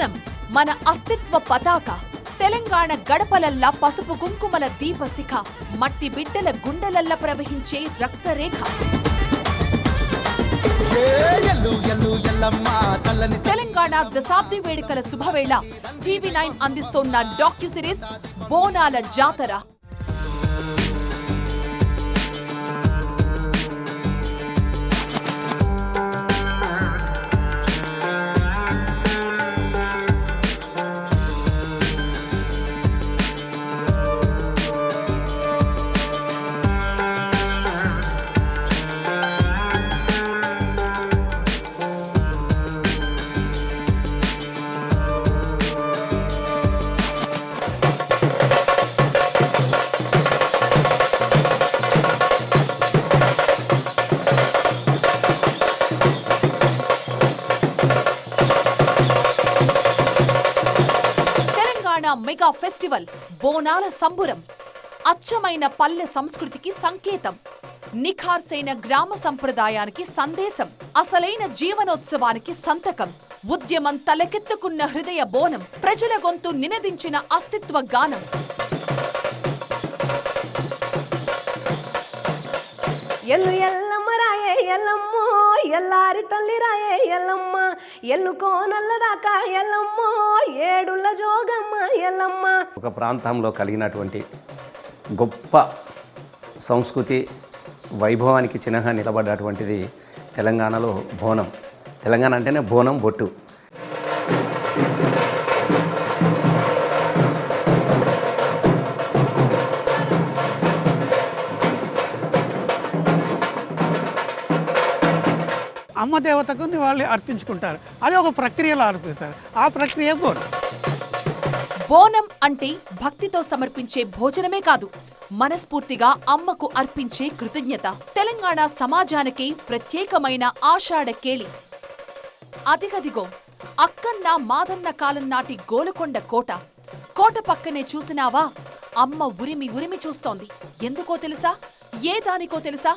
బోనం మన అస్తిత్వ పతాక. తెలంగాణ గడపలల్లా పసుపు కుంకుమల దీపశిఖ, మట్టి బిడ్డల గుండెలల్లా ప్రవహించే రక్తరేఖ. తెలంగాణ దశాబ్ది వేడుకల శుభవేళ TV9 అందిస్తోన్న డాక్యు సిరీస్ బోనాల జాతర. మెగా ఫెస్టివల్ బోనాల సంబురం. అచ్చమైన పల్లె సంస్కృతికి సంకేతం, నిఖార్సైన గ్రామ సంప్రదాయానికి సందేశం, అసలైన జీవనోత్సవానికి సంతకం. ఉద్యమం తలకెత్తుకున్న హృదయ బోనం, ప్రజల గొంతు నినదించిన అస్తిత్వ గానం. ఎల్లు ఎల్లమ్మ రాయే ఎల్లమ్మో, ఎల్లారి తల్లి రాయే ఎల్లమ్మ, ఎల్లుకో నల్లదాకా ఎల్లమ్మో, ఏడుళ్ళ జోగమ్మ ఎల్లమ్మ. ఒక ప్రాంతంలో కలిగినటువంటి గొప్ప సంస్కృతి వైభవానికి చిహ్నంగా నిలబడ్డటువంటిది తెలంగాణలో బోనం. తెలంగాణ అంటేనే బోనం బొట్టు. అమ్మ దేవతకు వాళ్ళు అర్పించుకుంటారు. అది ఒక ప్రక్రియలో అర్పిస్తారు. ఆ ప్రక్రియ బోనం. బోనం అంటే భక్తితో సమర్పించే భోజనమే కాదు, మనస్ఫూర్తిగా అమ్మకు అర్పించే కృతజ్ఞత. తెలంగాణ సమాజానికి ప్రత్యేకమైన ఆషాఢ కేళి. అదిగదిగో అక్కన్న మాదన్న కాలం నాటి గోలకొండ కోట. కోట పక్కనే చూసినావా, అమ్మ ఉరిమి ఉరిమి చూస్తోంది. ఎందుకో తెలుసా? ఏ దానికో తెలుసా?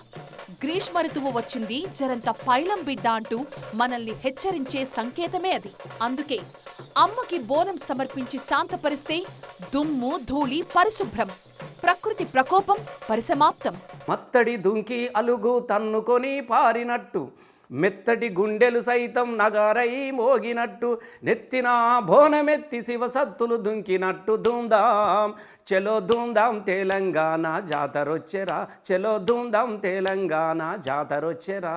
గ్రీష్మ ఋతువు వచ్చింది, జరంత పైలం బిడ్డ అంటూ మనల్ని హెచ్చరించే సంకేతమే అది. అందుకే అమ్మకి బోనం సమర్పించి శాంతపరిస్తే దుమ్ము ధూళి పరిశుభ్రం, ప్రకృతి ప్రకోపం పరిసమాప్తం. మత్తడి దుంకి అలుగు తన్నుకొని పారినట్టు, మెత్తటి గుండెలు సైతం నగారై మోగినట్టు, నెత్తిన బోనమెత్తి శివసత్తులు దుంకినట్టు. ధూమ్ధాం చలో ధూమ్ధాం తెలంగాణ జాతరొచ్చెరా, చలో ధూమ్ధాం తెలంగాణ జాతరొచ్చెరా.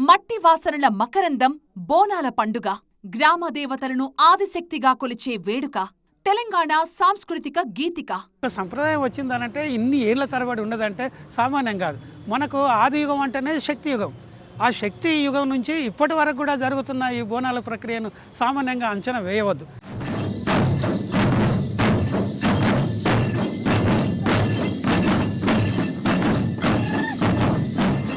మట్టి వాసనల మకరందం బోనాల పండుగ. గ్రామ దేవతలను ఆదిశక్తిగా కొలిచే వేడుక, తెలంగాణ సాంస్కృతిక గీతిక. సంప్రదాయం వచ్చిందనంటే ఇన్ని ఏళ్ల తరబడి ఉండదంటే సామాన్యం కాదు. మనకు ఆది యుగం అంటేనే శక్తి యుగం. ఆ శక్తి యుగం నుంచి ఇప్పటి వరకు కూడా జరుగుతున్న ఈ బోనాల ప్రక్రియను సామాన్యంగా అంచనా వేయవద్దు.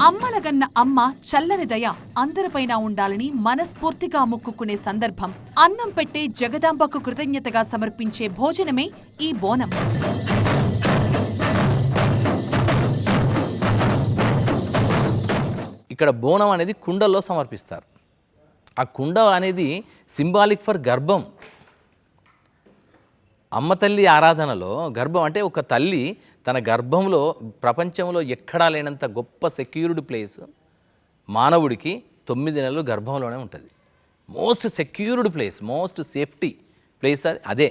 అమ్మలగన్న అమ్మ చల్లని దయ అందరిపైన ఉండాలని మనస్ఫూర్తిగా మొక్కుకునే సందర్భం. అన్నం పెట్టే జగదాంబకు కృతజ్ఞతగా సమర్పించే భోజనమే ఈ బోనం. ఇక్కడ బోనం అనేది కుండల్లో సమర్పిస్తారు. ఆ కుండ అనేది సింబాలిక్ ఫర్ గర్భం. అమ్మ తల్లి ఆరాధనలో గర్భం అంటే ఒక తల్లి తన గర్భంలో ప్రపంచంలో ఎక్కడా లేనంత గొప్ప సెక్యూర్డ్ ప్లేస్ మానవుడికి 9 నెలలు గర్భంలోనే ఉంటుంది. Most secured place, most safety place అదే.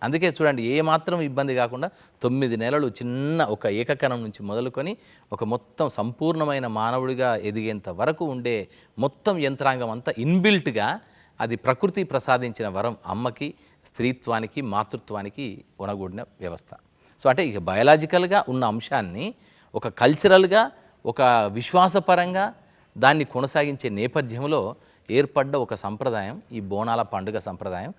అందుకే చూడండి, ఏ మాత్రం ఇబ్బంది కాకుండా 9 నెలలు చిన్న ఒక ఏకకణం నుంచి మొదలుకొని ఒక మొత్తం సంపూర్ణమైన మానవుడిగా ఎదిగేంత వరకు ఉండే మొత్తం యంత్రాంగం అంతా ఇన్బిల్ట్గా అది ప్రకృతి ప్రసాదించిన వరం. అమ్మకి, స్త్రీత్వానికి, మాతృత్వానికి ఒనగూడిన వ్యవస్థ. సో అంటే ఇక బయలాజికల్గా ఉన్న అంశాన్ని ఒక కల్చరల్గా, ఒక విశ్వాసపరంగా దాన్ని కొనసాగించే నేపథ్యంలో ఏర్పడ్డ ఒక సంప్రదాయం ఈ బోనాల పండుగ సంప్రదాయం.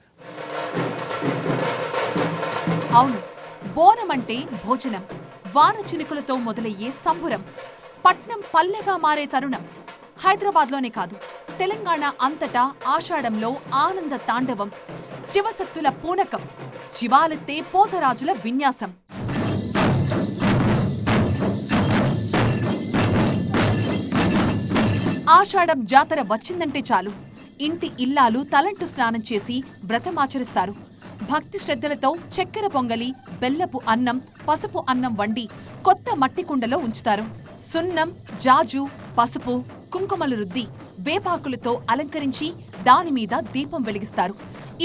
అవును, బోనం అంటే భోజనం. వాన చినుకులతో మొదలయ్యే సంబురం పట్నం పల్లెగా మారే తరుణం. హైదరాబాద్లోనే కాదు, తెలంగాణ అంతటా ఆషాఢంలో ఆనంద తాండవం. శివసత్తుల పూనకం, శివాలెత్తే పోతరాజుల విన్యాసం. ఆషాఢం జాతర వచ్చిందంటే చాలు ఇంటి ఇల్లాలు తలంటు స్నానం చేసి వ్రతమాచరిస్తారు. భక్తి శ్రద్ధలతో చక్కెర పొంగలి, బెల్లపు అన్నం, పసుపు అన్నం వండి కొత్త మట్టి కుండలో ఉంచుతారు. సున్నం, జాజు, పసుపు, కుంకుమలు రుద్ది వేపాకులతో అలంకరించి దానిమీద దీపం వెలిగిస్తారు.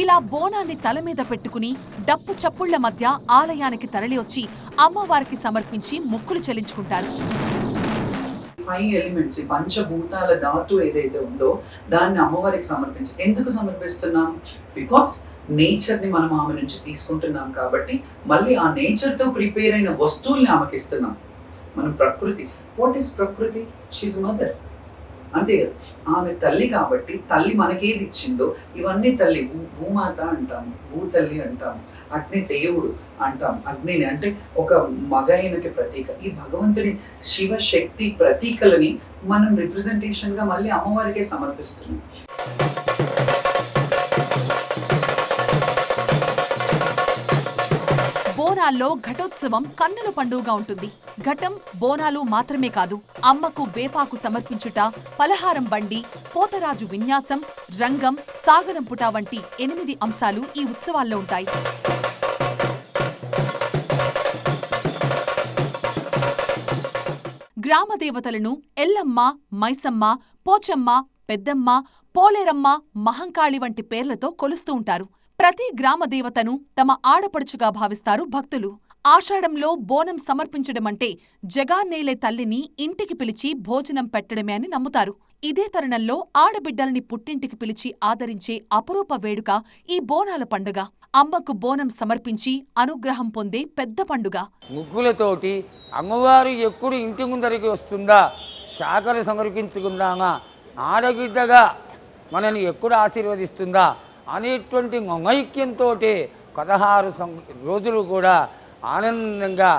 ఇలా బోనాన్ని తల మీద పెట్టుకుని డప్పు చప్పుళ్ల మధ్య ఆలయానికి తరలివచ్చి అమ్మవారికి సమర్పించి మొక్కులు చెల్లించుకుంటారు. 5 ఎలిమెంట్స్, ఈ పంచభూతాల ధాతు ఏదైతే ఉందో దాన్ని అమ్మవారికి ఎందుకు సమర్పిస్తున్నాం? బికాస్ నేచర్ ని మనం ఆమె నుంచి తీసుకుంటున్నాం కాబట్టి మళ్ళీ ఆ నేచర్ తో ప్రిపేర్ అయిన వస్తువుల్ని ఆమెకి ఇస్తున్నాం. మనం ప్రకృతి, వాట్ ఈస్ ప్రకృతి? షీజ్ మదర్, అంతే కదా. ఆమె తల్లి కాబట్టి తల్లి మనకేది ఇచ్చిందో ఇవన్నీ తల్లి. భూమాత అంటాము, భూతల్లి అంటాము, అగ్ని దేవుడు అంటాం. అగ్నిని అంటే ఒక మగైనకి ప్రతీక. ఈ భగవంతుడి శివశక్తి ప్రతీకలని మనం రిప్రజెంటేషన్ గా మళ్ళీ అమ్మవారికే సమర్పిస్తున్నాం. బోనాల్లో ఘటోత్సవం కన్నుల పండుగగా ఉంటుంది. ఘటం, బోనాలు మాత్రమే కాదు, అమ్మకు వేపాకు సమర్పించుట, పలహారం బండి, పోతరాజు విన్యాసం, రంగం, సాగరంపుట వంటి 8 అంశాలు ఈ ఉత్సవాల్లో ఉంటాయి. గ్రామదేవతలను ఎల్లమ్మ, మైసమ్మ, పోచమ్మ, పెద్దమ్మ, పోలేరమ్మ, మహంకాళి వంటి పేర్లతో కొలుస్తూ ఉంటారు. ప్రతి గ్రామదేవతను తమ ఆడపడుచుగా భావిస్తారు భక్తులు. ఆషాఢంలో బోనం సమర్పించడమంటే జగాన్నేలే తల్లిని ఇంటికి పిలిచి భోజనం పెట్టడమే అని నమ్ముతారు. ఇదే తరుణంలో ఆడబిడ్డలని పుట్టింటికి పిలిచి ఆదరించే అపురూప వేడుక ఈ బోనాల పండుగ. అమ్మకు బోనం సమర్పించి అనుగ్రహం పొందే పెద్ద పండుగ. ముగ్గులతోటి అమ్మవారు ఎప్పుడు ఇంటి ముందరికి వస్తుందా, శాఖలు సమర్పించుకుందామా, ఆడగిడ్డగా మనని ఎప్పుడు ఆశీర్వదిస్తుందా అనేటువంటి మమైక్యంతో 16 రోజులు కూడా ఆనందంగా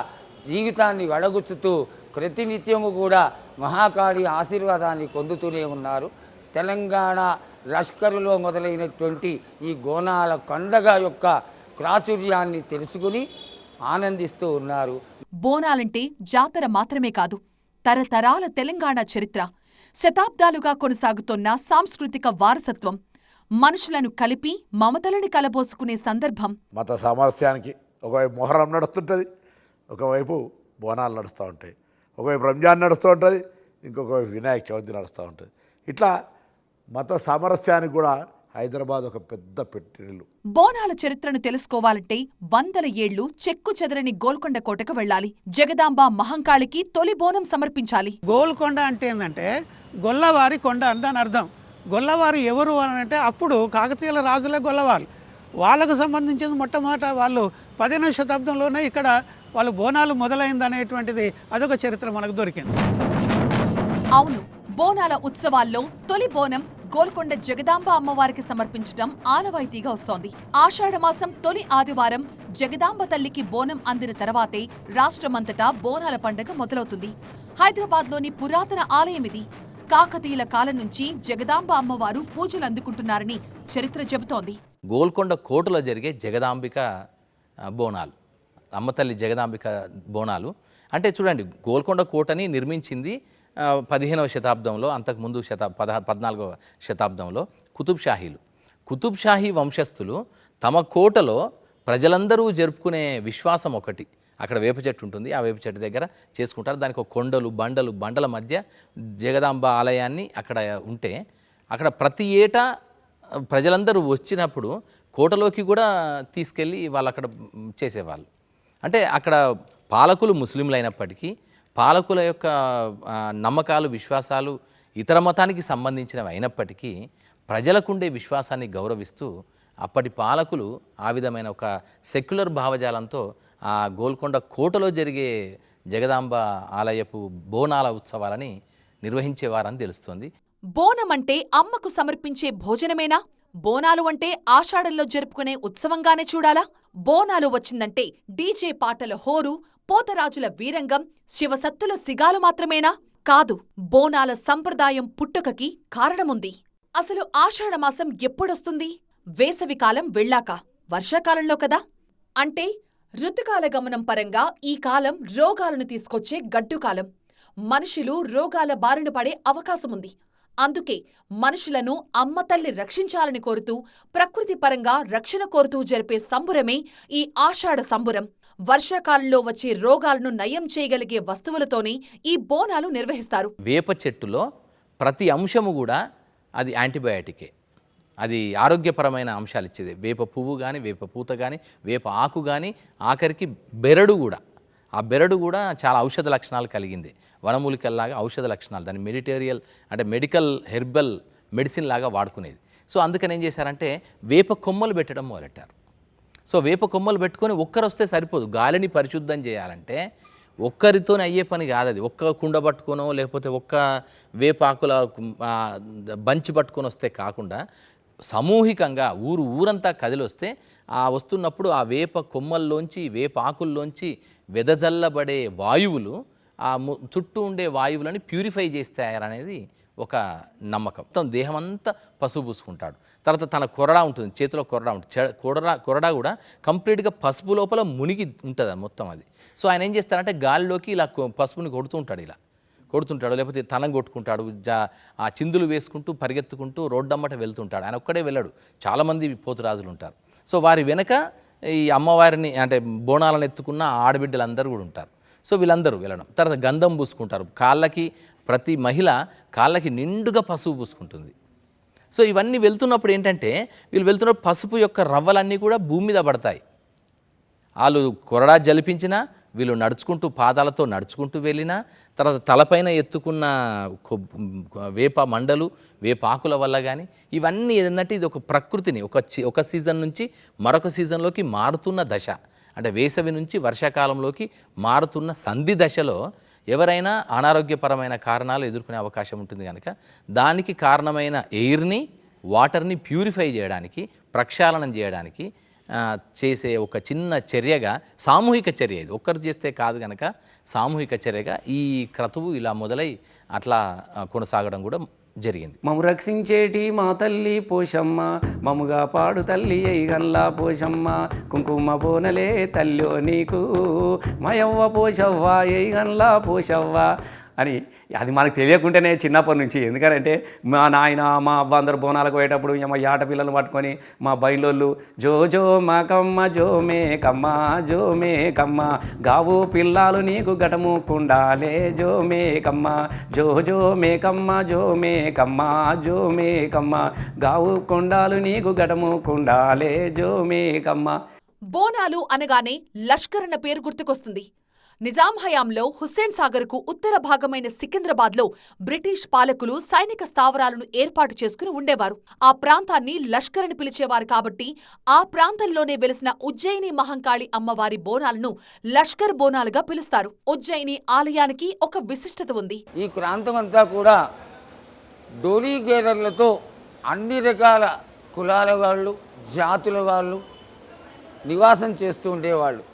జీవితాన్ని వడగుచ్చుతూ ప్రతినిత్యము కూడా మహాకాళి ఆశీర్వాదాన్ని పొందుతూనే ఉన్నారు. తెలంగాణ లష్కరులో మొదలైనటువంటి ఈ గోనాల పండగ యొక్క ప్రాచుర్యాన్ని తెలుసుకుని ఆనందిస్తూ ఉన్నారు. బోనాలంటే జాతర మాత్రమే కాదు, తరతరాల తెలంగాణ చరిత్ర, శతాబ్దాలుగా కొనసాగుతున్న సాంస్కృతిక వారసత్వం, మనుషులను కలిపి మమతలని కలబోసుకునే సందర్భం. మత సామరస్యానికి ఒకవైపు మొహరం నడుస్తుంటుంది, ఒకవైపు బోనాలు నడుస్తూ ఉంటాయి, ఒకవైపు రంజాన్ నడుస్తూ ఉంటుంది, ఇంకొక వైపు వినాయక చవితి నడుస్తూ ఉంటుంది. ఇట్లా మత సామరస్యానికి కూడా హైదరాబాద్ ఒక పెద్ద పెట్టిల్లు. బోనాల చరిత్రను తెలుసుకోవాలంటే 100 ఏళ్లు చెక్కు చెదరని గోల్కొండ కోటకు వెళ్ళాలి. జగదాంబ మహంకాళికి తొలి బోనం సమర్పించాలి. గోల్కొండ అంటే ఏంటంటే గొల్లవారి కొండ అందని అర్థం. గొల్లవారు ఎవరు అని అంటే అప్పుడు కాకతీయుల రాజులే గొల్లవారు. వాళ్ళకు సంబంధించిన మొట్టమొదట వాళ్ళు 15వ శతాబ్దంలోనే ఇక్కడ వాళ్ళు బోనాలు మొదలైందనేటువంటిది అదొక చరిత్ర మనకు దొరికింది. అవును, బోనాల ఉత్సవాల్లో తొలి బోనం గోల్కొండ జగదాంబ అమ్మవారికి సమర్పించటం ఆనవాయితీగా వస్తోంది. ఆషాఢమాసం తొలి ఆదివారం జగదాంబ తల్లికి బోనం అందిన తర్వాతే రాష్ట్రమంతటా బోనాల పండుగ మొదలవుతుంది. హైదరాబాద్లోని పురాతన ఆలయం ఇది. కాకతీయుల కాలం నుంచి జగదాంబ అమ్మవారు పూజలు అందుకుంటున్నారని చరిత్ర చెబుతోంది. గోల్కొండ కోటలో జరిగే జగదాంబిక బోనాలు, అమ్మతల్లి జగదాంబిక బోనాలు అంటే చూడండి, గోల్కొండ కోటని నిర్మించింది 15వ శతాబ్దంలో, అంతకుముందు 14వ శతాబ్దంలో కుతుబ్ షాహీ వంశస్థులు తమ కోటలో ప్రజలందరూ జరుపుకునే విశ్వాసం ఒకటి. అక్కడ వేప చెట్టు ఉంటుంది, ఆ వేప చెట్టు దగ్గర చేసుకుంటారు. దానికి ఒక కొండలు బండల మధ్య జగదాంబ ఆలయాన్ని అక్కడ ఉంటే అక్కడ ప్రతి ఏటా ప్రజలందరూ వచ్చినప్పుడు కోటలోకి కూడా తీసుకెళ్ళి వాళ్ళు అక్కడ చేసేవాళ్ళు. అంటే అక్కడ పాలకులు ముస్లింలు అయినప్పటికీ పాలకుల యొక్క నమ్మకాలు, విశ్వాసాలు ఇతర మతానికి సంబంధించినవి అయినప్పటికీ ప్రజలకుండే విశ్వాసాన్ని గౌరవిస్తూ అప్పటి పాలకులు ఆ విధమైన ఒక సెక్యులర్ భావజాలంతో ఆ గోల్కొండ కోటలో జరిగే జగదాంబ ఆలయపు బోనాల ఉత్సవాలని నిర్వహించేవారని తెలుస్తోంది. బోనం అంటే అమ్మకు సమర్పించే భోజనమేనా? బోనాలు అంటే ఆషాఢంలో జరుపుకునే ఉత్సవంగానే చూడాలా? బోనాలు వచ్చిందంటే డీజే పాటల హోరు, పోతరాజుల వీరంగం, శివసత్తుల సిగాలు మాత్రమేనా? కాదు, బోనాల సంప్రదాయం పుట్టుకకి కారణముంది. అసలు ఆషాఢమాసం ఎప్పుడొస్తుంది? వేసవికాలం వెళ్ళాక, వర్షాకాలంలో కదా? అంటే ఋతుకాల గమనం పరంగా ఈ కాలం రోగాలను తీసుకొచ్చే గడ్డుకాలం. మనుషులు రోగాల బారిన పడే అవకాశముంది. అందుకే మనుషులను అమ్మ తల్లి రక్షించాలని కోరుతూ, ప్రకృతి పరంగా రక్షణ కోరుతూ జరిపే సంబురమే ఈ ఆషాఢ సంబురం. వర్షాకాలంలో వచ్చే రోగాలను నయం చేయగలిగే వస్తువులతోనే ఈ బోనాలు నిర్వహిస్తారు. వేప చెట్టులో ప్రతి అంశము కూడా అది యాంటీబయాటికే, అది ఆరోగ్యపరమైన అంశాలు ఇచ్చేది. వేప పువ్వు కానీ, వేప పూత కానీ, వేప ఆకు కానీ, ఆఖరికి బెరడు కూడా, ఆ బెరడు కూడా చాలా ఔషధ లక్షణాలు కలిగింది. వనమూలికల్లాగా ఔషధ లక్షణాలు, దాన్ని మెడికల్ హెర్బల్ మెడిసిన్ లాగా వాడుకునేది. సో అందుకని ఏం చేశారంటే వేప కొమ్మలు పెట్టడం మొదలెట్టారు. సో వేప కొమ్మలు పెట్టుకొని ఒక్కరు వస్తే సరిపోదు, గాలిని పరిశుద్ధం చేయాలంటే ఒక్కరితోనే అయ్యే పని కాదు అది. ఒక్క కుండ పట్టుకోనో లేకపోతే ఒక్క వేపాకుల బంచి పట్టుకొని వస్తే కాకుండా సమూహికంగా ఊరంతా కదిలొస్తే ఆ వస్తున్నప్పుడు ఆ వేప కొమ్మల్లోంచి, వేప ఆకుల్లోంచి వెదజల్లబడే వాయువులు ఆ చుట్టూ ఉండే వాయువులని ప్యూరిఫై చేస్తాయనేది ఒక నమ్మకం. మొత్తం దేహం అంతా పసుపు పూసుకుంటాడు. తర్వాత తన కొరడా ఉంటుంది, చేతిలో కొరడా ఉంటుంది. కొరడా కూడా కంప్లీట్గా పసుపు లోపల మునిగి ఉంటుంది మొత్తం అది. సో ఆయన ఏం చేస్తారంటే గాలిలోకి ఇలా పసుపుని కొడుతుంటాడు, లేకపోతే తనం కొట్టుకుంటాడు, ఆ చిందులు వేసుకుంటూ పరిగెత్తుకుంటూ రోడ్డమ్మట వెళ్తుంటాడు. ఆయన ఒక్కడే వెళ్ళాడు, చాలామంది పోతురాజులు ఉంటారు. సో వారి వెనక ఈ అమ్మవారిని అంటే బోనాలను ఎత్తుకున్న ఆడబిడ్డలందరూ కూడా ఉంటారు. సో వీళ్ళందరూ వెళ్ళడం. తర్వాత గంధం పూసుకుంటారు కాళ్ళకి, ప్రతి మహిళ కాళ్ళకి నిండుగా పసుపు పూసుకుంటుంది. సో ఇవన్నీ వెళ్తున్నప్పుడు ఏంటంటే వీళ్ళు వెళ్తున్నప్పుడు పసుపు యొక్క రవ్వలన్నీ కూడా భూమి మీద పడతాయి. వాళ్ళు కొరడా జలిపించినా, వీళ్ళు నడుచుకుంటూ పాదాలతో నడుచుకుంటూ వెళ్ళినా, తర్వాత తలపైన ఎత్తుకున్న వేప మండలు, వేపాకుల వల్ల కానీ ఇవన్నీ ఏంటంటే ఇది ఒక ప్రకృతిని ఒక సీజన్ నుంచి మరొక సీజన్లోకి మారుతున్న దశ. అంటే వేసవి నుంచి వర్షాకాలంలోకి మారుతున్న సంధి దశలో ఎవరైనా అనారోగ్యపరమైన కారణాలు ఎదుర్కొనే అవకాశం ఉంటుంది కనుక దానికి కారణమైన ఎయిర్ని, వాటర్ని ప్యూరిఫై చేయడానికి, ప్రక్షాళనం చేయడానికి చేసే ఒక చిన్న చర్యగా, సామూహిక చర్య ఇది, ఒక్కరు చేస్తే కాదు కనుక సామూహిక చర్యగా ఈ క్రతువు ఇలా మొదలై అట్లా కొనసాగడం కూడా జరిగింది. మము రక్షించేటి మా తల్లి పోషమ్మ, మముగా పాడు తల్లి అయ్యగల్లా పోషమ్మ, కుంకుమ బోనలే తల్లో నీకు, మయవ్వ పోషవ్వ అయ్యగల్లా పోషవ్వ అని అది మనకు తెలియకుండానే చిన్నప్పటి నుంచి. ఎందుకంటే మా నాయన మా అవ్వ అందరు బోనాలకు పోయేటప్పుడు మా ఆట పిల్లలు పట్టుకొని మా బయలోళ్ళు జో జో మా కమ్మ జో మే కమ్మ జో మే కమ్మ, గావు పిల్లాలు నీకు గటము కుండాలే జో మే కమ్మ, జో జో మే కమ్మ జో మే కమ్మ జో మే కమ్మ, గావు కొండాలు నీకు గటము కుండాలే జో మే కమ్మ. బోనాలు అనగానే లష్కర్ అన్న పేరు గుర్తుకొస్తుంది. నిజాం హయాంలో హుస్సేన్ సాగర్కు ఉత్తర భాగమైన సికింద్రాబాద్లో బ్రిటిష్ పాలకులు సైనిక స్థావరాలను ఏర్పాటు చేసుకుని ఉండేవారు. ఆ ప్రాంతాన్ని లష్కర్ అని పిలిచేవారు కాబట్టి ఆ ప్రాంతంలోనే వెలిసిన ఉజ్జయిని మహంకాళి అమ్మవారి బోనాలను లష్కర్ బోనాలుగా పిలుస్తారు. ఉజ్జయిని ఆలయానికి ఒక విశిష్టత ఉంది. ఈ ప్రాంతం అంతా కూడా డోలీ గేరర్లతో అన్ని రకాల కులాల వాళ్ళు, జాతుల వాళ్ళు నివాసం చేస్తూ ఉండేవాళ్ళు.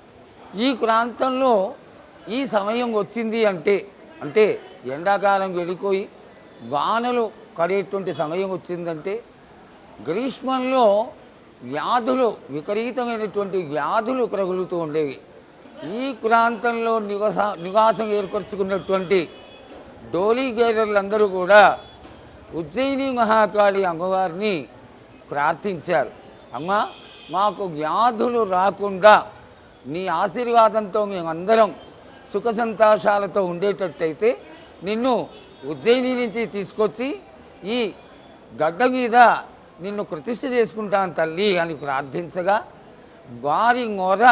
ఈ ప్రాంతంలో ఈ సమయం వచ్చింది అంటే ఎండాకాలం వెళ్ళిపోయి వానలు పడేటువంటి సమయం వచ్చిందంటే గ్రీష్మంలో విపరీతమైనటువంటి వ్యాధులు ప్రగులుతూ ఉండేవి. ఈ ప్రాంతంలో నివాసం ఏర్పరచుకున్నటువంటి డోలీ గేరర్లందరూ కూడా ఉజ్జయిని మహాకాళి అమ్మవారిని ప్రార్థించారు. అమ్మ, మాకు వ్యాధులు రాకుండా నీ ఆశీర్వాదంతో మేమందరం సుఖ సంతోషాలతో ఉండేటట్టయితే నిన్ను ఉజ్జయిని నుంచి తీసుకొచ్చి ఈ గడ్డ మీద నిన్ను ప్రతిష్ఠ చేసుకుంటాను తల్లి అని ప్రార్థించగా వారి మొర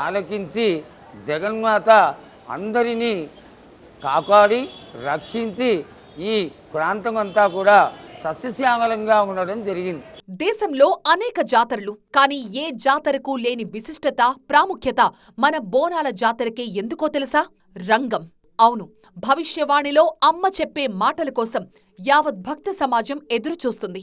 ఆలకించి జగన్మాత అందరినీ కాపాడి రక్షించి ఈ ప్రాంతం అంతా కూడా సస్యశ్యామలంగా ఉండడం జరిగింది. దేశంలో అనేక జాతరలు, కానీ ఏ జాతరకు లేని విశిష్టత, ప్రాముఖ్యత మన బోనాల జాతరకే ఎందుకో తెలుసా? రంగం. అవును, భవిష్యవాణిలో అమ్మ చెప్పే మాటల కోసం యావత్ భక్త సమాజం ఎదురుచూస్తుంది.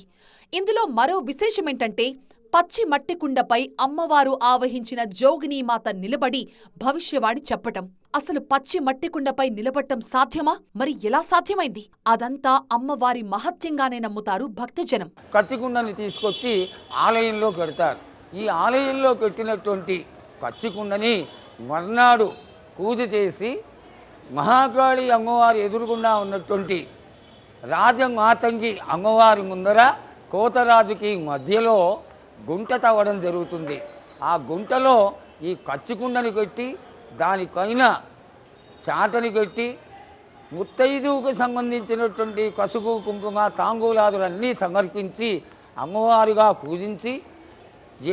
ఇందులో మరో విశేషమేంటంటే పచ్చి మట్టి కుండపై అమ్మవారు ఆవహించిన జోగినీమాత నిలబడి భవిష్యవాణి చెప్పటం. అసలు పచ్చి మట్టి కుండపై నిలబడటం సాధ్యమా? మరి ఎలా సాధ్యమైంది? అదంతా అమ్మవారి మహత్యంగానే నమ్ముతారు భక్తజనం. కచ్చికుండని తీసుకొచ్చి ఆలయంలో పెడతారు. ఈ ఆలయంలో పెట్టినటువంటి కచ్చికుండని మర్నాడు పూజ చేసి మహాకాళి అమ్మవారి ఎదురుగుండా ఉన్నటువంటి రాజమాతంగి అమ్మవారి ముందర కోతరాజుకి మధ్యలో గుంట తవ్వడం జరుగుతుంది. ఆ గుంటలో ఈ కచ్చికుండని కట్టి దానిపైన చాటని కట్టి ముత్తైదువుకు సంబంధించినటువంటి పసుపు కుంకుమ తాంబూలాదులన్నీ సమర్పించి అమ్మవారిగా పూజించి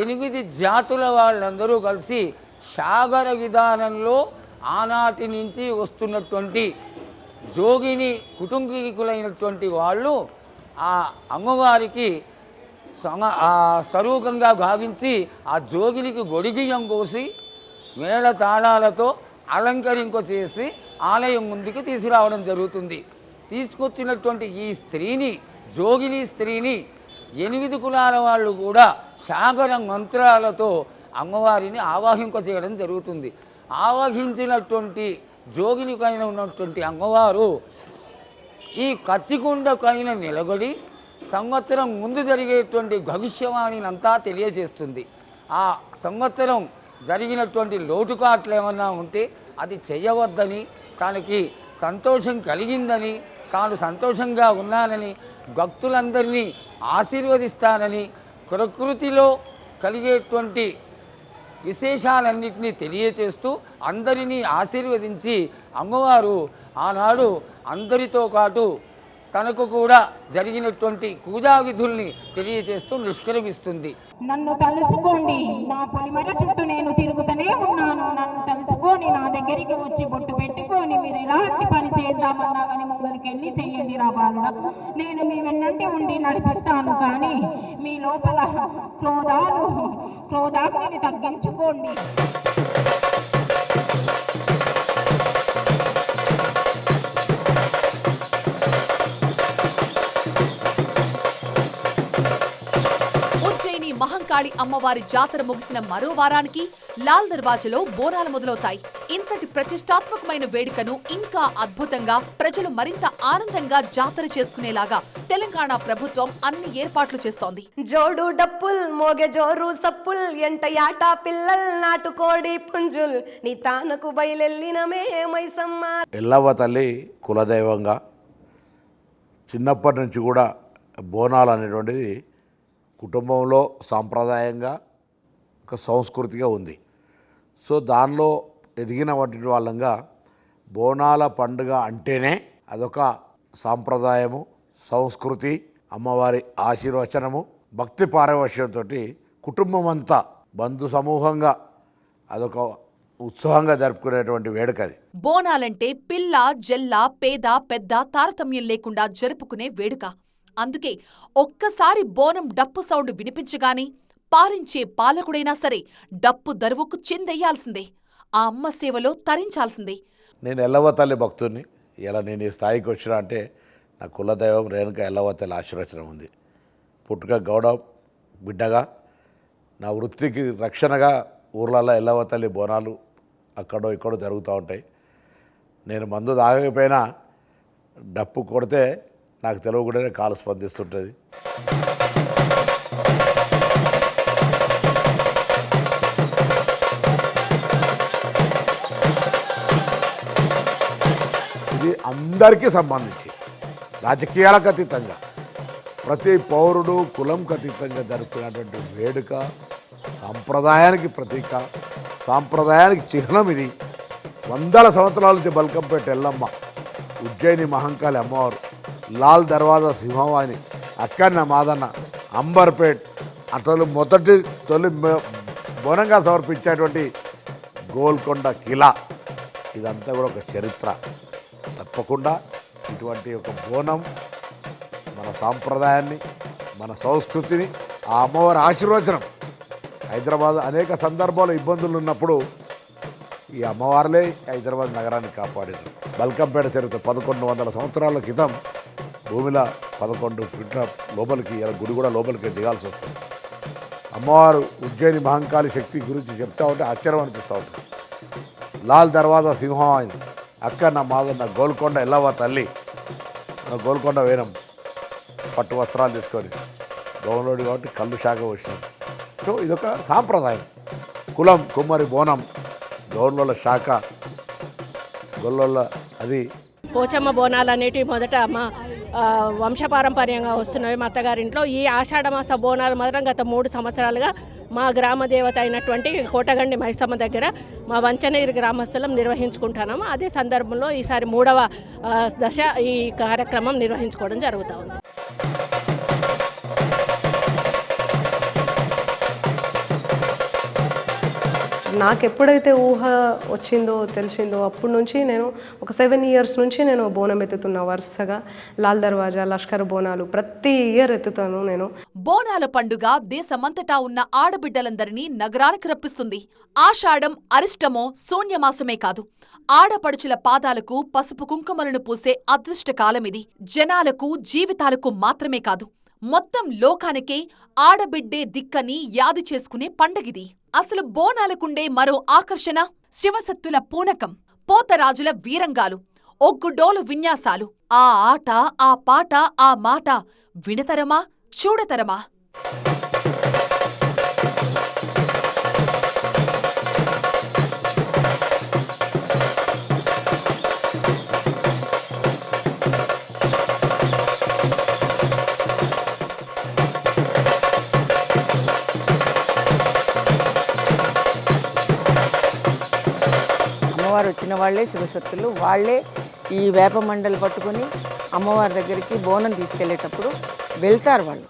8 జాతుల వాళ్ళందరూ కలిసి సాగర విధానంలో ఆనాటి నుంచి వస్తున్నటువంటి జోగిని కుటుంబీకులైనటువంటి వాళ్ళు ఆ అమ్మవారికి స్వరూపంగా భావించి ఆ జోగినికి గొడిగియం కోసి మేళ తాళాలతో అలంకరింప చేసి ఆలయం ముందుకు తీసుకురావడం జరుగుతుంది. తీసుకొచ్చినటువంటి ఈ స్త్రీని, జోగిని స్త్రీని 8 కులాల వాళ్ళు కూడా సాగర మంత్రాలతో అమ్మవారిని ఆవాహింప చేయడం జరుగుతుంది. ఆవాహించినటువంటి జోగినికైన ఉన్నటువంటి అమ్మవారు ఈ కచ్చికొండకైన నిలబడి సంవత్సరం ముందు జరిగేటువంటి భవిష్యవాణిని అంతా తెలియజేస్తుంది. ఆ సంవత్సరం జరిగినటువంటి లోటుకాట్లు ఏమన్నా ఉంటే అది చేయవద్దని, తనకి సంతోషం కలిగిందని, తాను సంతోషంగా ఉన్నానని, భక్తులందరినీ ఆశీర్వదిస్తానని, ప్రకృతిలో కలిగేటువంటి విశేషాలన్నింటినీ తెలియచేస్తూ అందరినీ ఆశీర్వదించి అమ్మవారు ఆనాడు అందరితో పాటు తనకు కూడా జరిగినటువంటి పూజా విధుల్ని తెలియజేస్తూ నిష్క్రమిస్తుంది. నన్ను తలుసుకోండి, నా పొలిమర చుట్టూ నేను తిరుగుతూనే ఉన్నాను. నన్ను తలుసుకొని నా దగ్గరికి వచ్చి బొట్టు పెట్టుకొని మీరు ఎలాంటి పని చేద్దామన్నా కానీ ముందుకు వెళ్ళి చెయ్యండి రా బాలుడ. నేను మీ వెన్నంటి ఉండి నడిపిస్తాను. కానీ మీ లోపల క్రోధాగ్నిని తగ్గించుకోండి. మహంకాళి అమ్మవారి జాతర ముగిసిన మరో వారానికి లాల్ దర్వాజలో బోనాలు మొదలవుతాయి. ఇంతటి ప్రతిష్టాత్మకమైన వేడుకను ఇంకా అద్భుతంగా, ప్రజలు మరింత ఆనందంగా జాతర చేసుకునేలాగా తెలంగాణ ప్రభుత్వం అన్ని ఏర్పాట్లు చేస్తోంది. జోడు డప్పుల్ మోగె జోరు సప్పుల్ ఎంట యాటా పిల్లల్ నాటుకోడి పుంజుల్ నీ తానకు బయలెల్లినమే మైసమ్మ. ఎల్లవ్వ తల్లి కులదైవంగా చిన్నప్పటి నుంచి కూడా బోనాలు అనేటువంటిది కుటుంబంలో సాంప్రదాయంగా ఒక సంస్కృతిగా ఉంది. సో దానిలో ఎదిగిన వాటి వాళ్ళంగా బోనాల పండుగ అంటేనే అదొక సాంప్రదాయము, సంస్కృతి, అమ్మవారి ఆశీర్వచనము, భక్తి పారవశ్యంతో కుటుంబం అంతా బంధు సమూహంగా అదొక ఉత్సాహంగా జరుపుకునేటువంటి వేడుక అది. బోనాలంటే పిల్ల, జల్ల, పేద, పెద్ద తారతమ్యం లేకుండా జరుపుకునే వేడుక. అందుకే ఒక్కసారి బోనం డప్పు సౌండ్ వినిపించగానే పారించే పాలకుడైనా సరే డప్పు దరువుకు చిందెయ్యాల్సిందే, ఆ అమ్మ సేవలో తరించాల్సిందే. నేను ఎల్లవ్వ తల్లి భక్తుడిని. ఇలా నేను ఈ స్థాయికి వచ్చినా అంటే నా కులదైవం రేణుక ఎల్లవ్వ తల్లి ఆశీర్వచనం ఉంది. పుట్టుక గౌడ బిడ్డగా నా వృత్తికి రక్షణగా ఊర్లలో ఎల్లవ్వ తల్లి బోనాలు అక్కడో ఇక్కడో జరుగుతూ ఉంటాయి. నేను మందు తాగకపోయినా డప్పు కొడితే నాకు తెలియకుండానే కాలు స్పందిస్తుంటుంది. ఇది అందరికీ సంబంధించి రాజకీయాలకు అతీతంగా ప్రతి పౌరుడు కులంకు అతీతంగా జరుపుకునేటువంటి వేడుక, సాంప్రదాయానికి ప్రతీక, సాంప్రదాయానికి చిహ్నం. ఇది వందల సంవత్సరాల నుంచి బల్కంపేట ఎల్లమ్మ, ఉజ్జయిని మహంకాళి అమ్మవారు, లాల్ దర్వాజా సింహవాణి, అక్కన్న మాదన్న, అంబర్పేట్ అతను తొలి బోనంగా సమర్పించేటువంటి గోల్కొండ కిలా, ఇదంతా కూడా ఒక చరిత్ర. తప్పకుండా ఇటువంటి ఒక బోనం మన సాంప్రదాయాన్ని, మన సంస్కృతిని, ఆ అమ్మవారి ఆశీర్వచనం. హైదరాబాద్ అనేక సందర్భాలు ఇబ్బందులు ఉన్నప్పుడు ఈ అమ్మవారులే హైదరాబాద్ నగరాన్ని కాపాడారు. బల్కంపేట చరిత్ర 1100 సంవత్సరాల క్రితం భూమిలో 11 ఫీట్ల లోపలికి, ఇలా గుడి కూడా లోపలికి దిగాల్సి వస్తుంది. అమ్మవారు ఉజ్జయిని మహంకాళి శక్తి గురించి చెప్తా ఉంటే ఆశ్చర్యం అనిపిస్తూ ఉంటుంది. లాల్ దర్వాజా సింహవాణి, అక్కన్న మాదన్న, గోల్కొండ ఎల్లవ్వ తల్లి, మన గోల్కొండ వేనం పట్టు వస్త్రాలు తీసుకొని గౌన్లోడు కాబట్టి కళ్ళు శాఖ వచ్చినాం. సో ఇదొక సాంప్రదాయం. కులం కుమ్మరి బోనం, గౌన్లోల శాఖ, గొల్లోళ్ళ అది. పోచమ్మ బోనాలు అనేటివి మొదట వంశపారంపర్యంగా వస్తున్నవి మా అత్తగారింట్లో. ఈ ఆషాఢమాస బోనాలు మాత్రం గత 3 సంవత్సరాలుగా మా గ్రామ దేవత అయినటువంటి కోటగండి మైసమ్మ దగ్గర మా వంచనగిరి గ్రామస్తులం నిర్వహించుకుంటున్నాము. అదే సందర్భంలో ఈసారి 3వ దశ ఈ కార్యక్రమం నిర్వహించుకోవడం జరుగుతూ ఉంది. నాకు ఎప్పుడైతే ఊహ వచ్చిందో తెలిసిందో అప్పటి నుంచి నేను ఒక 7 ఇయర్స్ నుంచి నేను బోనం ఎత్తుతున్నా. వరుసగా లాల్ దర్వాజా, లష్కర్ బోనాలు ప్రతి ఇయర్ ఎత్తుతాను నేను. బోనాల పండుగ దేశమంతటా ఉన్న ఆడబిడ్డలందరినీ నగరానికి రప్పిస్తుంది. ఆషాఢం అరిష్టమో శూన్యమాసమే కాదు, ఆడపడుచుల పాదాలకు పసుపు కుంకుమలను పూసే అదృష్టకాలమిది. జనాలకు, జీవితాలకు మాత్రమే కాదు, మొత్తం లోకానికే ఆడబిడ్డే దిక్కని యాది చేసుకునే పండగిది. అసలు బోనాలకుండే మరో ఆకర్షణ శివసత్తుల పూనకం, పోతరాజుల వీరంగాలు, ఒగ్గుడోలు విన్యాసాలు. ఆ ఆట, ఆ పాట, ఆ మాట వినతరమా, చూడతరమా? అమ్మవారు వచ్చిన వాళ్ళే శివశక్తులు, వాళ్ళే ఈ వేప మండలు పట్టుకొని అమ్మవారి దగ్గరికి బోనం తీసుకెళ్లేటప్పుడు వెళ్తారు వాళ్ళు.